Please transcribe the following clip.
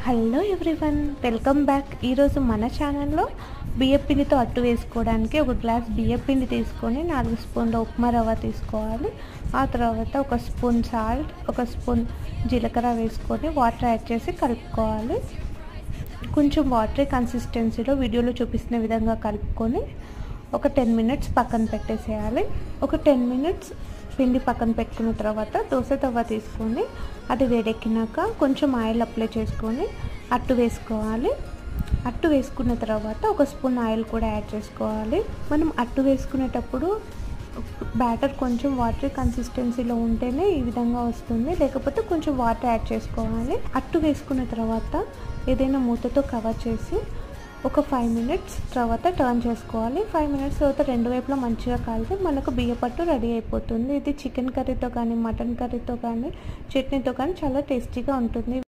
Hello everyone, welcome back. ఈరోజు మన ఛానల్లో బియ్యపిండితో అట్టు వేసుకోవడానికి ఒక గ్లాస్ బియ్యపిండి తీసుకొని 4 స్పూన్ల ఉప్మా రవ్వ తీసుకోవాలి. ఆ తర్వాత ఒక స్పూన్ సాల్ట్, ఒక స్పూన్ జీలకర్ర వేసుకొని వాటర్ యాడ్ చేసి కలుపుకోవాలి. కొంచెం వాటరీ కన్సిస్టెన్సీలో వీడియోలో చూపిస్తున్న విధంగా కలుపుకొని ఒక 10 మినిట్స్ పక్కన పెట్టేసేయాలి. ఒక 10 మినిట్స్ పిండి పక్కన పెట్టుకున్న తర్వాత దోశ తవ్వ తీసుకొని అది వేడెక్కినాక కొంచెం ఆయిల్ అప్లై చేసుకొని అట్టు వేసుకోవాలి. అట్టు వేసుకున్న తర్వాత ఒక స్పూన్ ఆయిల్ కూడా యాడ్ చేసుకోవాలి. మనం అట్టు వేసుకునేటప్పుడు బ్యాటర్ కొంచెం వాటర్ కన్సిస్టెన్సీలో ఉంటేనే ఈ విధంగా వస్తుంది, లేకపోతే కొంచెం వాటర్ యాడ్ చేసుకోవాలి. అట్టు వేసుకున్న తర్వాత ఏదైనా మూతతో కవర్ చేసి ఒక 5 మినిట్స్ తర్వాత టర్న్ చేసుకోవాలి. 5 మినిట్స్ తర్వాత రెండు వైపులా మంచిగా కాలితే మనకు బియ్యపట్టు రెడీ అయిపోతుంది. ఇది చికెన్ కర్రీతో కానీ, మటన్ కర్రీతో కానీ, చట్నీతో కానీ చాలా టేస్టీగా ఉంటుంది.